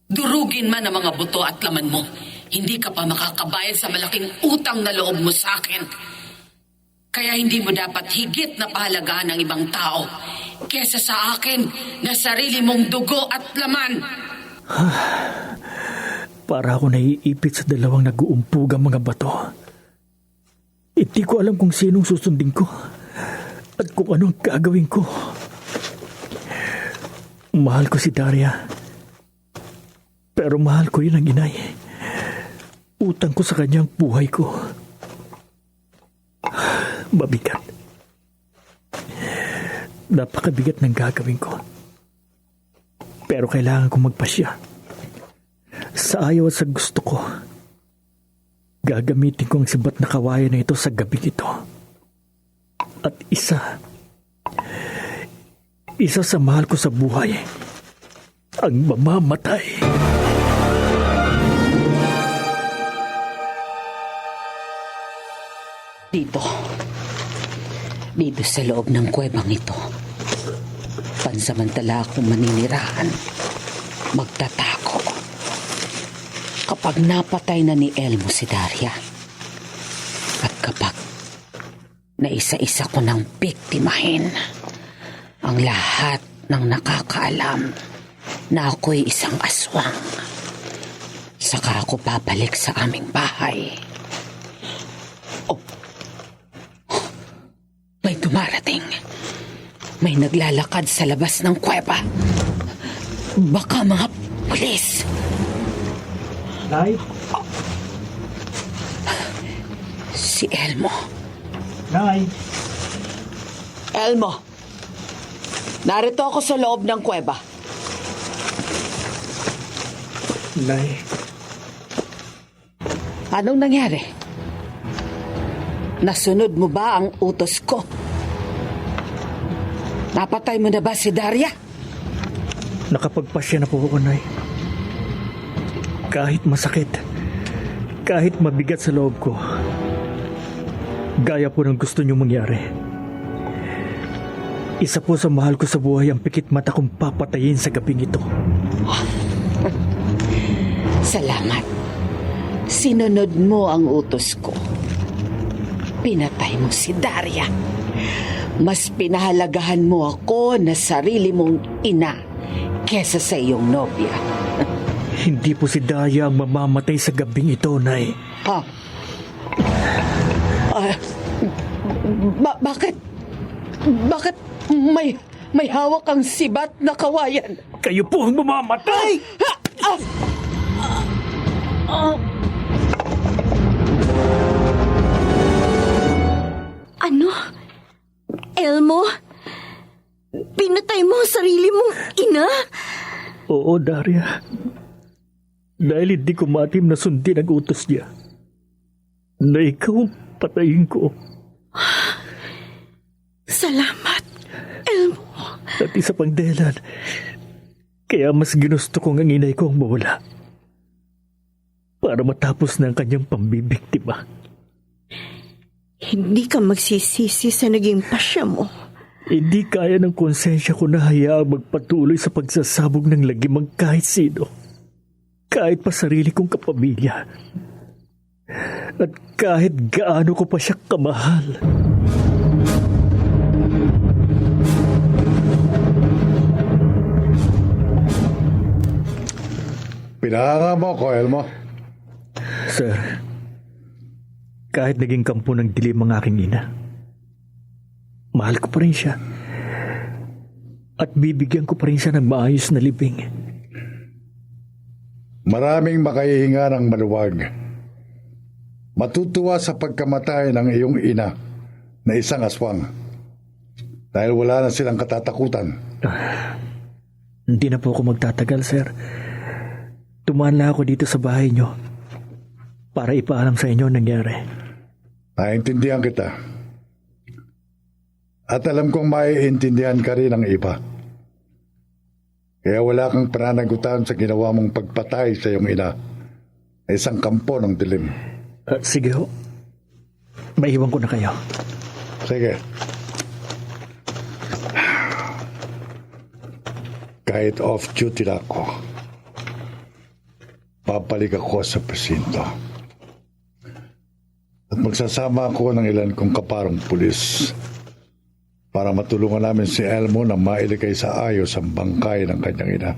Durugin man ang mga buto at laman mo, hindi ka pa makakabayad sa malaking utang na loob mo sa akin. Kaya hindi mo dapat higit na pahalagaan ng ibang tao kesa sa akin na sarili mong dugo at laman. Para ako naiipit sa dalawang nag-uumpugang mga bato. Hindi ko alam kung sinong susundin ko at kung anong gagawin ko. Mahal ko si Daria. Pero mahal ko yun ang inay. Utang ko sa kanyang buhay ko. Mabigat. Napakabigat ng gagawin ko. Pero kailangan kong magpasya. Sa ayaw at sa gusto ko, gagamitin ko ang sibat na kawayan na ito sa gabing ito. At isa sa mahal ko sa buhay, ang mamamatay. Dito sa loob ng kuwebang ito, pansamantala akong maninirahan, magtatago. Kapag napatay na ni Elmo si Daria, at kapag naisa-isa ko nang biktimahin ang lahat ng nakakaalam na ako'y isang aswang, saka ako babalik sa aming bahay. Oh, may dumarating. May naglalakad sa labas ng kuweba. Baka mga pulis. Nay? Si Elmo. Nay? Elmo, narito ako sa loob ng kuweba. Nay? Anong nangyari? Nasunod mo ba ang utos ko? Napatay mo na ba si Daria? Nakapagpasya na po ako, Nay. Kahit masakit, kahit mabigat sa loob ko, gaya po ng gusto niyong mangyari. Isa po sa mahal ko sa buhay ang pikit mata kong papatayin sa gabing ito. Salamat. Sinunod mo ang utos ko. Pinatay mo si Daria. Mas pinahalagahan mo ako na sarili mong ina kesa sa iyong nobya. Hindi po si Daria ang mamamatay sa gabing ito, Nay. Ha? Bakit? Bakit may hawak ang sibat na kawayan? Kayo po ang mamamatay! Ano? Elmo? Pinatay mo ang sarili mong ina? Oo, Daria. Dahil hindi ko matim na sundin ang utos niya, na ikaw patayin ko. Salamat, Elmo. At isa pang dahilan, kaya mas ginusto kong ang inay ko ang mawala. Para matapos na ang kanyang pambibiktima. Hindi ka magsisisi sa naging pasya mo. Hindi kaya ng konsensya ko na hayaang magpatuloy sa pagsasabog ng lagimang kahit sino. Kahit pa sarili kong kapamilya. At kahit gaano ko pa siya kamahal. Pinahanga mo ko, Elmo. Sir, kahit naging kampo ng dilim ang aking ina, mahal ko pa rin siya. At bibigyan ko pa rin siya ng maayos na libing. Maraming makahihinga ng maluwag. Matutuwa sa pagkamatay ng iyong ina na isang aswang. Dahil wala na silang katatakutan. Hindi na po ako magtatagal, sir. Tumaan na ako dito sa bahay niyo para ipaalam sa inyo ang nangyari. Naintindihan kita. At alam kong maiintindihan ka rin ng iba. Kaya wala kang pananagutan sa ginawa mong pagpatay sa iyong ina na isang kampo ng dilim. Sige ho. Maiwan ko na kayo. Sige. Kahit off-duty na ako, babalik ako sa presinto. At magsasama ako ng ilan kong kaparang pulis para matulungan namin si Elmo na mailigay sa ayos ang bangkay ng kanyang ina.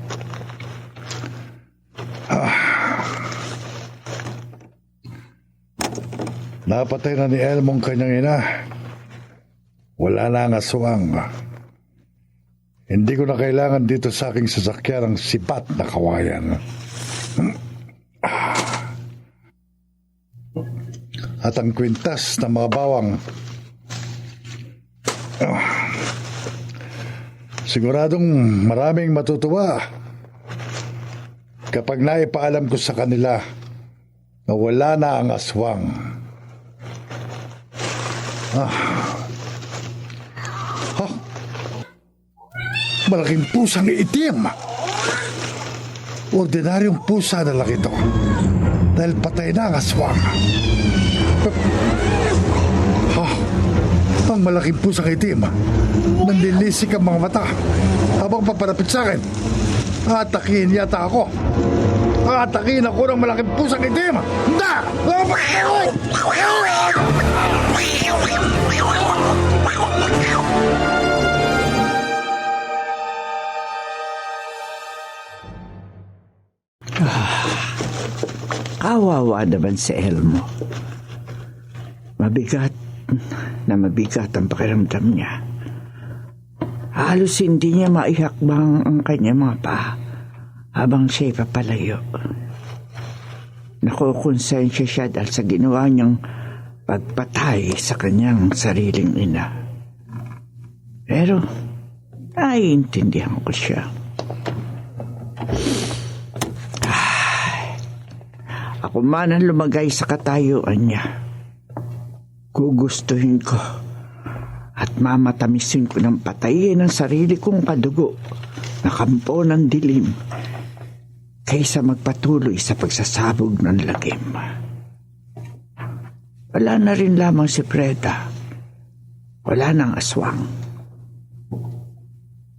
Napatay na ni Elmo ang kanyang ina. Wala na ang aswang. Hindi ko na kailangan dito sa aking sasakyan ang sipat na kawayan. At ang kwintas ng mga bawang. Siguradong maraming matutuwa kapag naipaalam ko sa kanila na wala na ang aswang. Malaking pusang itim. Ordinaryong pusa na lang ito. Dahil patay na ang aswang. Ang malaking pusang itim. Nandilisik ang mga mata habang paparapit sa akin. Atakihin yata ako. Atakihin ako ng malaking pusang itim. Hindi! Kawawa naman si Elmo. Mabigat ang pakiramdam niya. Halos hindi niya maihakbang ang kanyang mga paa habang siya'y papalayo. Nakukonsensya siya dahil sa ginawa niyang pagpatay sa kanyang sariling ina. Pero naiintindihan ko siya. Ako man ang lumagay sa katayuan niya. Gugustuhin ko at mamatamisin ko ng patayin ang sarili kong kadugo na kampo ng dilim kaysa magpatuloy sa pagsasabog ng lagim. Wala na rin lamang si Freda. Wala nang aswang.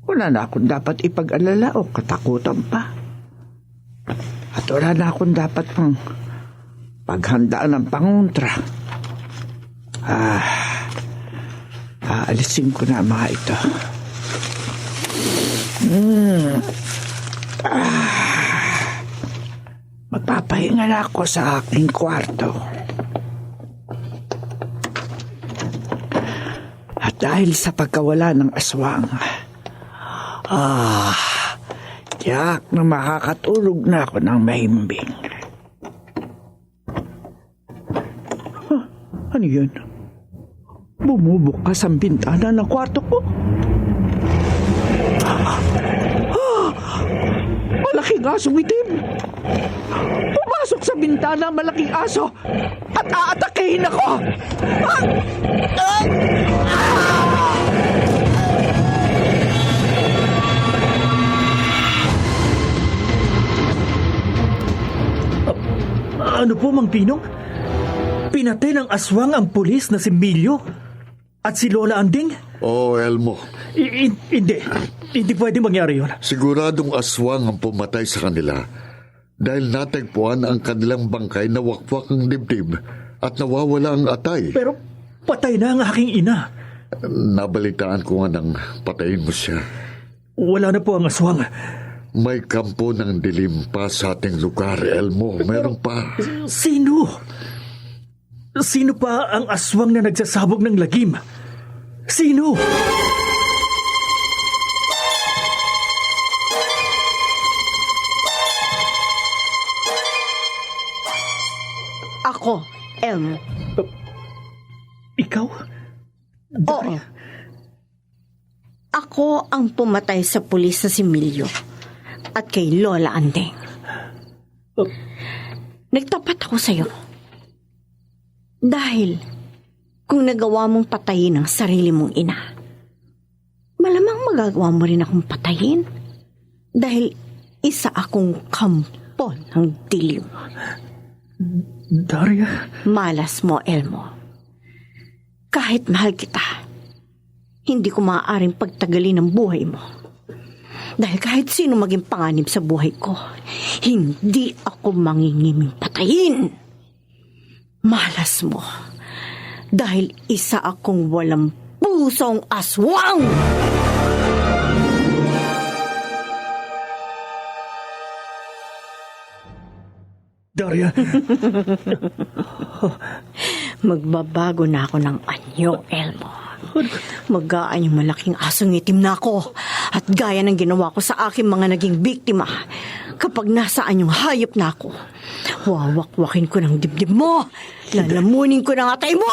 Wala na akong dapat ipag-alala o katakutan pa. At wala na akong dapat pang paghandaan ng pangontra. Aalisin ko na mga ito. Magpapahinga na ako sa aking kwarto. At dahil sa pagkawala ng aswang, tiyak na makakatulog na ako ng mahimbing. Ano yun? Bumubukas ang bintana ng kwarto ko. Malaking asong itim. Pumasok sa bintana ang malaking aso at aatakihin ako. Ano po, Mang Pinong? Pinatay ng aswang ang pulis na si Milyo at si Lola Anding? Oh, Elmo. Hindi pwede mangyari yun. Siguradong aswang ang pumatay sa kanila dahil natagpuan ang kanilang bangkay na wakwak ang dibdib at nawawala ang atay. Pero patay na ang aking ina. Nabalitaan ko nga nang patayin mo siya. Wala na po ang aswang. May kampo ng dilim pa sa ating lugar, Elmo. Meron pa. Sino? Sino pa ang aswang na nagsasabog ng lagim? Sino? Ako, Elmo. Ikaw? Oo. Ako ang pumatay sa pulis na si Milyo at kay Lola Andeng. Nagtapat ako sa'yo. Dahil kung nagawa mong patayin ang sarili mong ina, malamang magagawa mo rin akong patayin dahil isa akong kampo ng dilim. Daria? Malas mo, Elmo. Kahit mahal kita, hindi ko maaaring pagtagalin ang buhay mo. Dahil kahit sino maging panganib sa buhay ko, hindi ako mangingiming patayin. Malas mo. Dahil isa akong walang pusong aswang! Daria? Magbabago na ako ng anyo, Elmo. Magaan yung malaking asong itim na ako. At gaya ng ginawa ko sa aking mga naging biktima, kapag nasaan yung hayop na ako, wawakwakin ko ng dibdib mo. Lalamunin ko ng atay mo.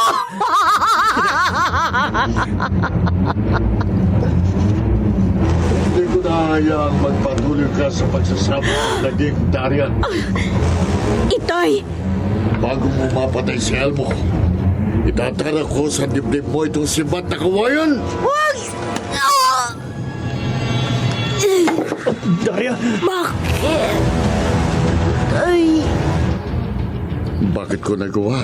Hindi ko nahayaang magpatuloy ka sa pagsasama ng naging Daria. Itay! Bago mo mapatay si Elmo, itatara ko sa dibdib mo itong sibat na kawayan. Wag! Ah! Daria! Bakit? Ay... Bakit ko nagawa?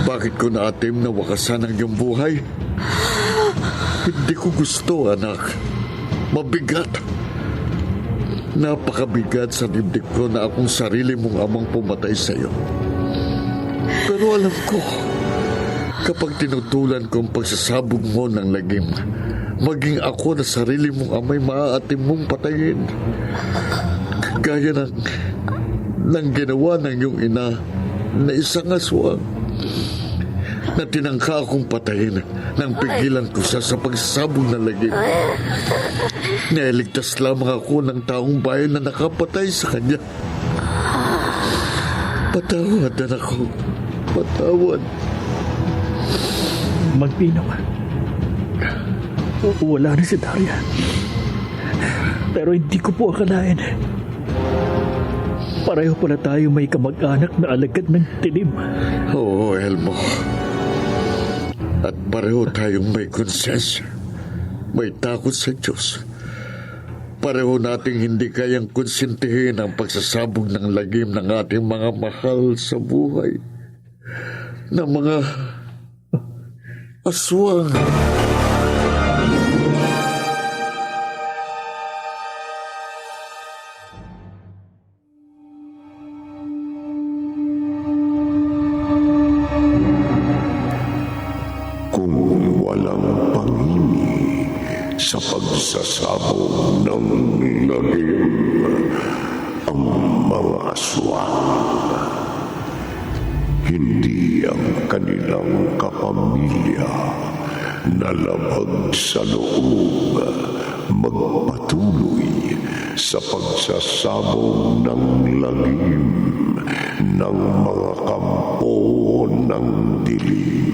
Bakit ko naatim na wakasan ang iyong buhay? Hindi ko gusto, anak. Mabigat. Napakabigat sa dibdib ko na akong sarili mong amang pumatay sa iyo. Pero alam ko, kapag tinutulan ko ang pagsasabog mo ng lagim, maging ako na sarili mong amay maaatim mong patayin. Gaya ng ginawa ng iyong ina na isang aswang na tinangka akong patayin nang pigilan ko siya sa pagsasabog ng lagim. Nailigtas lamang ako ng taong bayan na nakapatay sa kanya. Patawad, anak ko. Patawad. Magpinaw. Wala na si Daria. Pero hindi ko po akalain. Pareho pala tayo may kamag-anak na alagad ng tilim. Oo, Elmo. At pareho tayong may konsensya. May takot sa Diyos. Pareho nating hindi kayang konsintihin ang pagsasabog ng lagim ng ating mga mahal sa buhay. Ng mga aswang. Kung walang pangini sa pagsasabog ng lagim ang mga aswang, hindi ang kanilang kapamilya na labag sa loob magpatuloy sa pagsasabog ng lagim ng mga kampo ng dilim.